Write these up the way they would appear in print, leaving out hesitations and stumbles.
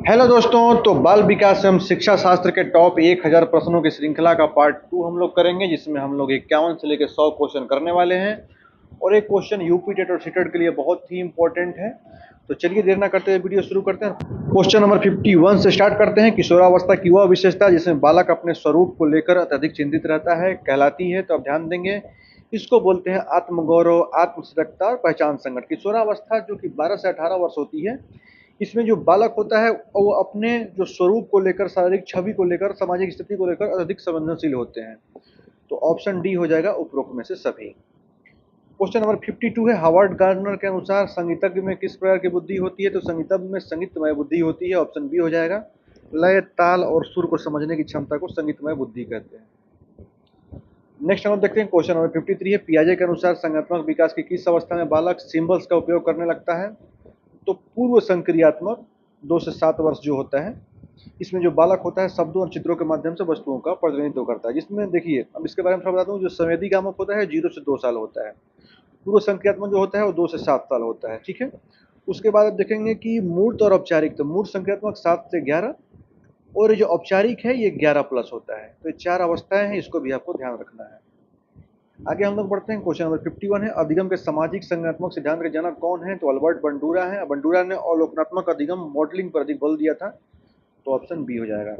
Hello दोस्तों। तो बाल विकास एवं शिक्षा शास्त्र के टॉप 1000 प्रश्नों की श्रृंखला का पार्ट 2 हम लोग करेंगे, जिसमें हम लोग 51 से लेकर 100 क्वेश्चन करने वाले हैं। और एक क्वेश्चन यूपी टेट और सीटेट के लिए बहुत ही इंपॉर्टेंट है। तो चलिए देर ना करते हुए वीडियो शुरू करते हैं। क्वेश्चन नंबर 51 से स्टार्ट करते हैं। किशोरावस्था की वह विशेषता जिसमें बालक अपने स्वरूप को लेकर अत्यधिक चिंतित रहता है कहलाती है। तो अब ध्यान देंगे, इसको बोलते हैं आत्मगौरव, आत्मसजगता और पहचान संकट। किशोरावस्था जो कि 12 से 18 वर्ष होती है, इसमें जो बालक होता है वो अपने जो स्वरूप को लेकर, शारीरिक छवि को लेकर, सामाजिक स्थिति को लेकर अधिक संवेदनशील होते हैं। तो ऑप्शन डी हो जाएगा उपरोक्त में से सभी। क्वेश्चन नंबर 52 है, हार्वर्ड गार्डनर के अनुसार संगीतज्ञ में किस प्रकार की बुद्धि होती है। तो संगीतज्ञ में संगीतमय बुद्धि होती है। ऑप्शन बी हो जाएगा। लय, ताल और सुर को समझने की क्षमता को संगीतमय बुद्धि कहते हैं। नेक्स्ट हम देखते हैं क्वेश्चन नंबर 53 है, पियाजे के अनुसार संज्ञानात्मक विकास की किस अवस्था में बालक सिंबल्स का उपयोग करने लगता है। तो पूर्व संक्रियात्मक 2 से 7 वर्ष जो होता है, इसमें जो बालक होता है शब्दों और चित्रों के माध्यम से वस्तुओं का प्रतिनिधित्व करता है। जिसमें देखिए, अब इसके बारे में थोड़ा बताता हूँ। जो संवेदीगामक होता है 0 से 2 साल होता है। पूर्व संक्रियात्मक जो होता है वो 2 से 7 साल होता है। ठीक है। उसके बाद आप देखेंगे कि मूर्त और औपचारिक। तो मूर्त संक्रियात्मक 7 से 11 और ये जो औपचारिक है ये 11 प्लस होता है। तो ये 4 अवस्थाएं हैं, इसको भी आपको ध्यान रखना है। आगे हम लोग बढ़ते हैं। क्वेश्चन नंबर 51 है, अधिगम के सामाजिक संज्ञानात्मक सिद्धांत के जनक कौन है। तो अल्बर्ट बंडूरा है। बंडूरा ने अवलोकनात्मक अधिगम मॉडलिंग पर अधिक बल दिया था। तो ऑप्शन बी हो जाएगा।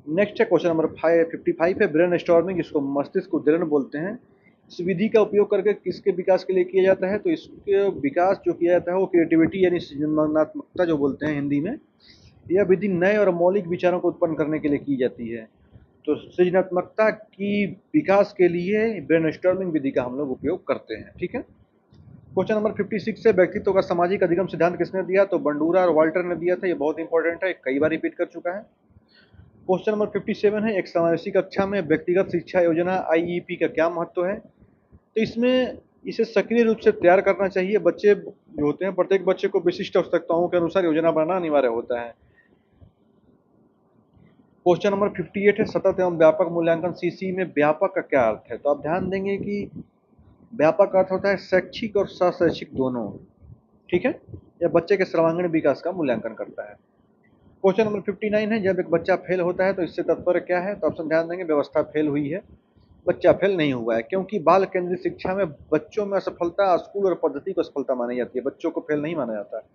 नेक्स्ट है क्वेश्चन नंबर 55 है, ब्रेन स्टॉर्मिंग, इसको मस्तिष्क उद्दीरण बोलते हैं। इस विधि का उपयोग करके किसके विकास के लिए किया जाता है। तो इसके विकास जो किया जाता है वो क्रिएटिविटी यानी सृजनात्मकता जो बोलते हैं हिंदी में। यह विधि नए और मौलिक विचारों को उत्पन्न करने के लिए की जाती है। तो सृजनात्मकता की विकास के लिए ब्रेनस्टॉर्मिंग विधि का हम लोग उपयोग करते हैं। ठीक है। क्वेश्चन नंबर 56 है, व्यक्तित्व का सामाजिक अधिगम सिद्धांत किसने दिया। तो बंडूरा और वाल्टर ने दिया था। ये बहुत इंपॉर्टेंट है, कई बार रिपीट कर चुका है। क्वेश्चन नंबर 57 है, एक समावेशी कक्षा में व्यक्तिगत शिक्षा योजना आईईपी का क्या महत्व है। तो इसमें इसे सक्रिय रूप से तैयार करना चाहिए। बच्चे जो होते हैं, प्रत्येक बच्चे को विशिष्ट आवश्यकताओं के अनुसार योजना बनाना अनिवार्य होता है। क्वेश्चन नंबर 58 है, सतत एवं व्यापक मूल्यांकन सीसी में व्यापक का क्या अर्थ है। तो आप ध्यान देंगे कि व्यापक अर्थ होता है शैक्षिक और सशैक्षिक दोनों। ठीक है। यह बच्चे के सर्वांगीण विकास का मूल्यांकन करता है। क्वेश्चन नंबर 59 है, जब एक बच्चा फेल होता है तो इससे तात्पर्य क्या है। तो ऑप्शन ध्यान देंगे, व्यवस्था फेल हुई है, बच्चा फेल नहीं हुआ है। क्योंकि बाल केंद्रित शिक्षा में बच्चों में असफलता स्कूल और पद्धति को असफलता मानी जाती है, बच्चों को फेल नहीं माना जाता।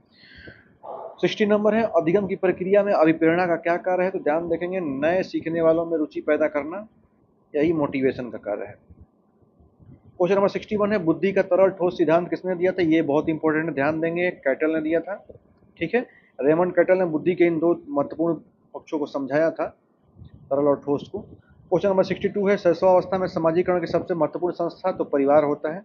60 नंबर है, अधिगम की प्रक्रिया में अभिप्रेरणा का क्या कार्य है। तो ध्यान देखेंगे, नए सीखने वालों में रुचि पैदा करना, यही मोटिवेशन का कार्य है। क्वेश्चन नंबर 61 है, बुद्धि का तरल ठोस सिद्धांत किसने दिया था। ये बहुत इंपॉर्टेंट है, ध्यान देंगे, कैटल ने दिया था। ठीक है। रेमंड कैटल ने बुद्धि के इन 2 महत्वपूर्ण पक्षों को समझाया था, तरल और ठोस को। क्वेश्चन नंबर 62 है, शैशवावस्था में समाजीकरण की सबसे महत्वपूर्ण संस्था तो परिवार होता है।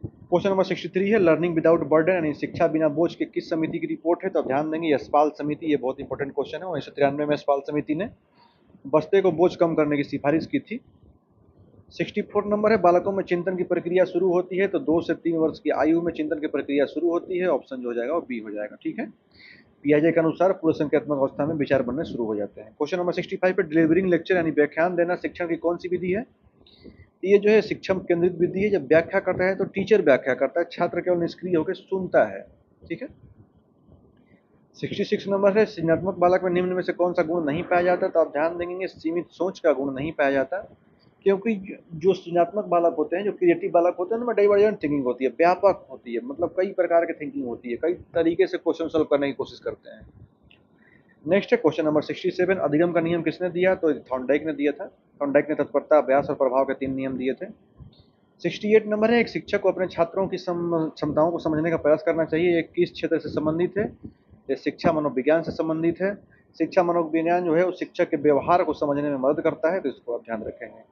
क्वेश्चन नंबर 63 है, लर्निंग विदाउट बर्डन यानी शिक्षा बिना बोझ के किस समिति की रिपोर्ट है। तो ध्यान देंगे, यशपाल समिति। ये बहुत इंपॉर्टेंट क्वेश्चन है। 1993 में यशपाल समिति ने बस्ते को बोझ कम करने की सिफारिश की थी। 64 नंबर है, बालकों में चिंतन की प्रक्रिया शुरू होती है। तो 2 से 3 वर्ष की आयु में चिंतन की प्रक्रिया शुरू होती है। ऑप्शन जो हो जाएगा वो बी हो जाएगा। ठीक है। पियाजे के अनुसार पूर्व संख्यात्मक अवस्था में विचार बनने शुरू हो जाते हैं। क्वेश्चन नंबर 65 पे, डिलीवरिंग लेक्चर यानी व्याख्यान देना शिक्षण की कौन सी विधि है। ये जो है शिक्षण केंद्रित विधि है। जब व्याख्या करता है तो टीचर व्याख्या करता है, छात्र केवल निष्क्रिय होकर सुनता है। ठीक है। 66 नंबर है, सृजनात्मक बालक में निम्न में से कौन सा गुण नहीं पाया जाता। तो आप ध्यान देंगे, सीमित सोच का गुण नहीं पाया जाता। क्योंकि जो सृजनात्मक बालक होते हैं, जो क्रिएटिव बालक होते हैं, उनमें डाइवर्जेंट थिंकिंग होती है, व्यापक होती है, मतलब कई प्रकार की थिंकिंग होती है, कई तरीके से क्वेश्चन सॉल्व करने की कोशिश करते हैं। नेक्स्ट है क्वेश्चन नंबर 67, अधिगम का नियम किसने दिया। तो थॉर्नडाइक ने दिया था। थॉर्नडाइक ने तत्परता, अभ्यास और प्रभाव के 3 नियम दिए थे। 68 नंबर है, एक शिक्षक को अपने छात्रों की क्षमताओं को समझने का प्रयास करना चाहिए। ये किस क्षेत्र से संबंधित है। ये शिक्षा मनोविज्ञान से संबंधित है। शिक्षा मनोविज्ञान जो है वो शिक्षक के व्यवहार को समझने में मदद करता है। तो इसको आप ध्यान रखेंगे।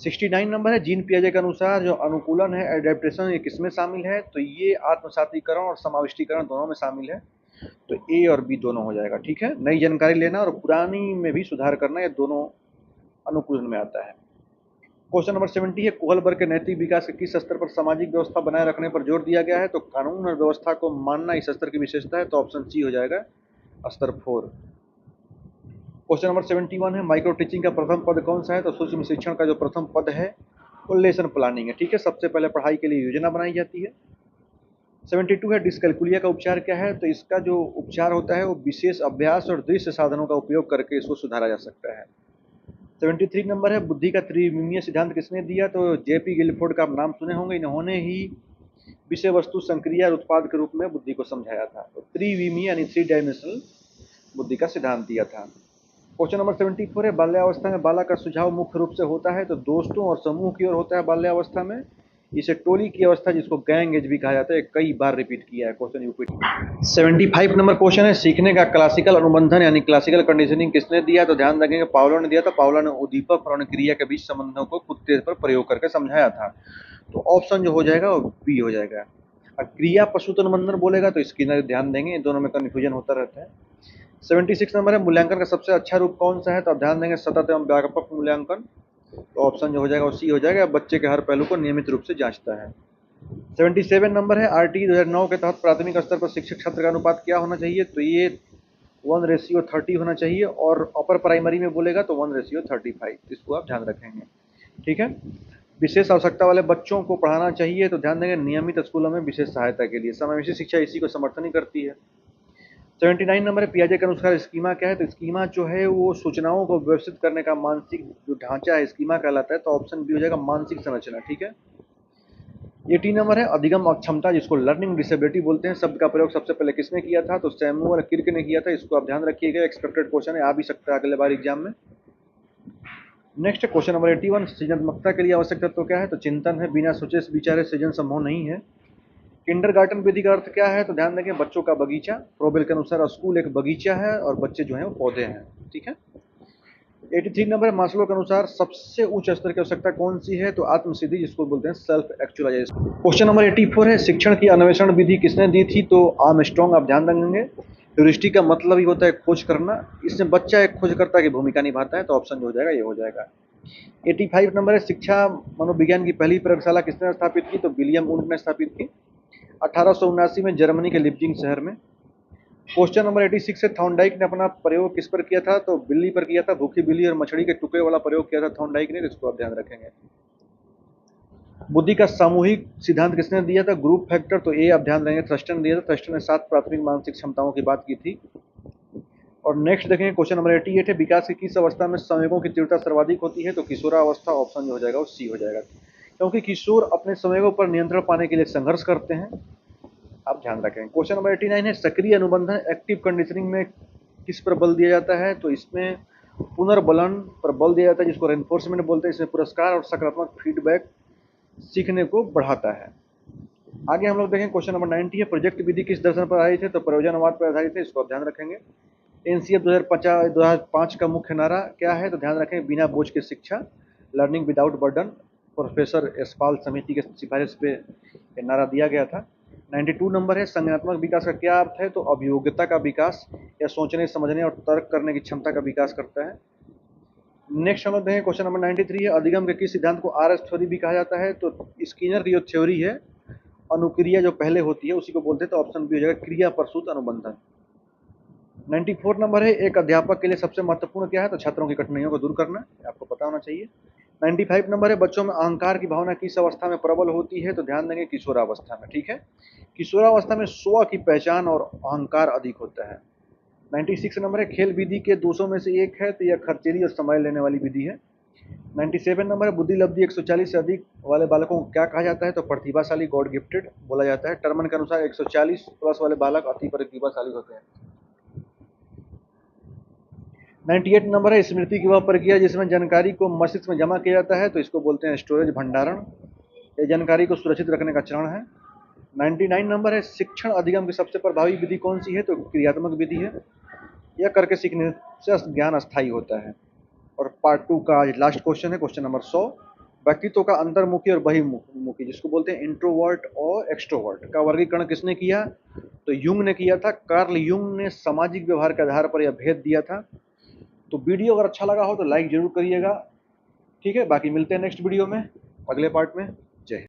69 नंबर है, जीन पियाजे के अनुसार जो अनुकूलन है, एडेप्टेशन, ये किसमें शामिल है। तो ये आत्मसातीकरण और समाविष्टीकरण दोनों में शामिल है। तो ए और बी दोनों हो जाएगा। ठीक है। नई जानकारी लेना और पुरानी में भी सुधार करना, ये दोनों अनुकूलन में आता है। क्वेश्चन नंबर 70 है, कोहलबर्ग के नैतिक विकास के किस स्तर पर सामाजिक व्यवस्था बनाए रखने पर जोर दिया गया है। तो कानून और व्यवस्था को मानना इस स्तर की विशेषता है। तो ऑप्शन सी हो जाएगा, स्तर 4। क्वेश्चन नंबर 71 है, माइक्रो टीचिंग का प्रथम पद कौन सा है। तो सूक्ष्म शिक्षण का जो प्रथम पद है वो लेसन प्लानिंग है। ठीक है। सबसे पहले पढ़ाई के लिए योजना बनाई जाती है। 72 है डिस्कैल्कुलिया का उपचार क्या है, तो इसका जो उपचार होता है वो विशेष अभ्यास और दृश्य साधनों का उपयोग करके इसको सुधारा जा सकता है। 73 नंबर है बुद्धि का त्रिविमीय सिद्धांत किसने दिया, तो जेपी गिलफोर्ड का आप नाम सुने होंगे। इन्होंने ही विषय वस्तु संक्रिया और उत्पाद के रूप में बुद्धि को समझाया था। तो त्रिविमीय यानी 3 डायमेंशनल बुद्धि का सिद्धांत दिया था। क्वेश्चन नंबर 74 है बाल्यावस्था में बालक का सुझाव मुख्य रूप से होता है तो दोस्तों और समूह की ओर होता है बाल्यावस्था में। इसे टोली की अवस्था जिसको गैंग एज भी कहा जाता है कई बार रिपीट किया है क्वेश्चन यूपी। 75 नंबर क्वेश्चन है सीखने का क्लासिकल अनुबंधन यानी क्लासिकल कंडीशनिंग किसने दिया, तो ध्यान रखेंगे पावलो ने दिया था। पावलो ने उद्दीपक और क्रिया के बीच संबंधों को खुद के पर प्रयोग करके समझाया था। तो ऑप्शन जो हो जाएगा वो बी हो जाएगा। अब क्रिया पशु अनुबंधन बोलेगा तो स्किनर ध्यान देंगे, दोनों में कन्फ्यूजन होता रहता है। 76 नंबर है मूल्यांकन का सबसे अच्छा रूप कौन सा है, तो आप ध्यान देंगे सतत एवं व्यापक मूल्यांकन। तो ऑप्शन जो हो जाएगा वो सी हो जाएगा, बच्चे के हर पहलू को नियमित रूप से जांचता है। 77 नंबर है आरटी 2009 के तहत प्राथमिक स्तर पर शिक्षक छात्र का अनुपात क्या होना चाहिए, तो ये 1:30 होना चाहिए और अपर प्राइमरी में बोलेगा तो 1:35। इसको आप ध्यान रखेंगे, ठीक है। विशेष आवश्यकता वाले बच्चों को पढ़ाना चाहिए तो ध्यान देंगे नियमित स्कूलों में विशेष सहायता के लिए। समावेशी शिक्षा इसी को समर्थन ही करती है। 79 नंबर है पियाजे के अनुसार स्कीमा क्या है, तो स्कीमा जो है वो सूचनाओं को व्यवस्थित करने का मानसिक जो ढांचा है स्कीमा कहलाता है। तो ऑप्शन बी हो जाएगा मानसिक संरचना, ठीक है। 80 नंबर है अधिगम अक्षमता जिसको लर्निंग डिसेबिलिटी बोलते हैं, शब्द का प्रयोग सबसे पहले किसने किया था, तो सैमुअल किर्क ने किया था। इसको आप ध्यान रखिएगा, एक्सपेक्टेड क्वेश्चन है, आ भी सकता है अगले बार एग्जाम में। नेक्स्ट क्वेश्चन नंबर 81 सृजनात्मकता के लिए आवश्यक तत्व क्या है, तो चिंतन है, बिना सोचे विचारे सृजन संभव नहीं है। किंडरगार्टन विधि का अर्थ क्या है, तो ध्यान देंगे बच्चों का बगीचा। प्रोबेल के अनुसार स्कूल एक बगीचा है और बच्चे जो हैं वो पौधे हैं, ठीक है। 83 नंबर है मास्लो के अनुसार सबसे उच्च स्तर की आवश्यकता कौन सी है, तो आत्मसिद्धि जिसको बोलते हैं सेल्फ एक्चुअलाइजेशन। क्वेश्चन नंबर 84 है शिक्षण की अन्वेषण विधि किसने दी थी, तो आर्मस्ट्रांग। आप ध्यान रखेंगे ह्यूरिस्टिक का मतलब ही होता है खोज करना, इसमें बच्चा एक खोजकर्ता की भूमिका निभाता है। तो ऑप्शन जो हो जाएगा ये हो जाएगा। 85 नंबर है शिक्षा मनोविज्ञान की पहली प्रयोगशाला किसने स्थापित की, तो विलियम वुंड ने स्थापित की 1879 में जर्मनी के लिप्जिंग शहर में। क्वेश्चन नंबर 86 है थॉर्नडाइक ने अपना प्रयोग किस पर किया था, तो बिल्ली पर किया था। भूखी बिल्ली और मछली के टुकड़े वाला प्रयोग किया था थॉर्नडाइक ने, इसको आप ध्यान रखेंगे। बुद्धि का सामूहिक सिद्धांत किसने दिया था, ग्रुप फैक्टर। तो ए आप ध्यान देंगे थ्रस्टन दिया था। थ्रस्टन ने 7 प्राथमिक मानसिक क्षमताओं की बात की थी। और नेक्स्ट देखेंगे क्वेश्चन नंबर 88 है विकास की किस अवस्था में संवेगों की तीव्रता सर्वाधिक होती है, तो किशोरावस्था। ऑप्शन जो हो जाएगा वो सी हो जाएगा, क्योंकि किशोर अपने संवेगों पर नियंत्रण पाने के लिए संघर्ष करते हैं। आप ध्यान रखें। क्वेश्चन नंबर 89 है सक्रिय अनुबंधन एक्टिव कंडीशनिंग में किस पर बल दिया जाता है, तो इसमें पुनर्बलन पर बल दिया जाता है जिसको रेनफोर्समेंट बोलते हैं। इसमें पुरस्कार और सकारात्मक फीडबैक सीखने को बढ़ाता है। आगे हम लोग देखें क्वेश्चन नंबर 90 है प्रोजेक्ट विधि किस दर्शन पर आधारित है, तो प्रयोजनवाद पर आधारित है। इसको आप ध्यान रखेंगे। एनसीएफ 2005 का मुख्य नारा क्या है, तो ध्यान रखें बिना बोझ की शिक्षा, लर्निंग विदाउट बर्डन। प्रोफेसर एसपाल समिति के सिफारिश पे ये नारा दिया गया था। 92 नंबर है संज्ञानात्मक विकास का क्या अर्थ है, तो अभियोग्यता का विकास या सोचने समझने और तर्क करने की क्षमता का विकास करता है। नेक्स्ट हम लोग देखें क्वेश्चन नंबर 93 है अधिगम के किस सिद्धांत को आरएस थ्योरी भी कहा जाता है, तो स्किनर की जो थ्योरी है अनुक्रिया जो पहले होती है उसी को बोलते हैं। तो ऑप्शन बी हो जाएगा क्रिया प्रसूत अनुबंधन। 94 नंबर है एक अध्यापक के लिए सबसे महत्वपूर्ण क्या है, तो छात्रों की कठिनाइयों को दूर करना, आपको पता होना चाहिए। 95 नंबर है बच्चों में अहंकार की भावना किस अवस्था में प्रबल होती है, तो ध्यान देंगे किशोरावस्था में, ठीक है। किशोरावस्था में स्व की पहचान और अहंकार अधिक होता है। 96 नंबर है खेल विधि के दोषों में से एक है, तो यह खर्चीली और समय लेने वाली विधि है। 97 नंबर है बुद्धि लब्धि 140 से अधिक वाले बालकों को क्या कहा जाता है, तो प्रतिभाशाली गॉड गिफ्टेड बोला जाता है। टर्मन के अनुसार 140 प्लस वाले बालक अति प्रतिभाशाली होते हैं। 98 नंबर है स्मृति की वह प्रक्रिया जिसमें जानकारी को मस्तिष्क में जमा किया जाता है, तो इसको बोलते हैं स्टोरेज भंडारण। ये जानकारी को सुरक्षित रखने का चरण है। 99 नंबर है शिक्षण अधिगम की सबसे प्रभावी विधि कौन सी है, तो क्रियात्मक विधि है। यह करके सीखने से ज्ञान अस्थायी होता है। और पार्ट 2 का आज लास्ट क्वेश्चन है क्वेश्चन नंबर 100 व्यक्तित्व का अंतर्मुखी और बहिर्मुखी जिसको बोलते हैं इंट्रोवर्ट और एक्सट्रोवर्ट का वर्गीकरण किसने किया, तो यूंग ने किया था। कार्ल यूंग ने सामाजिक व्यवहार के आधार पर यह भेद दिया था। तो वीडियो अगर अच्छा लगा हो तो लाइक जरूर करिएगा, ठीक है। बाकी मिलते हैं नेक्स्ट वीडियो में अगले पार्ट में। जय हिंद।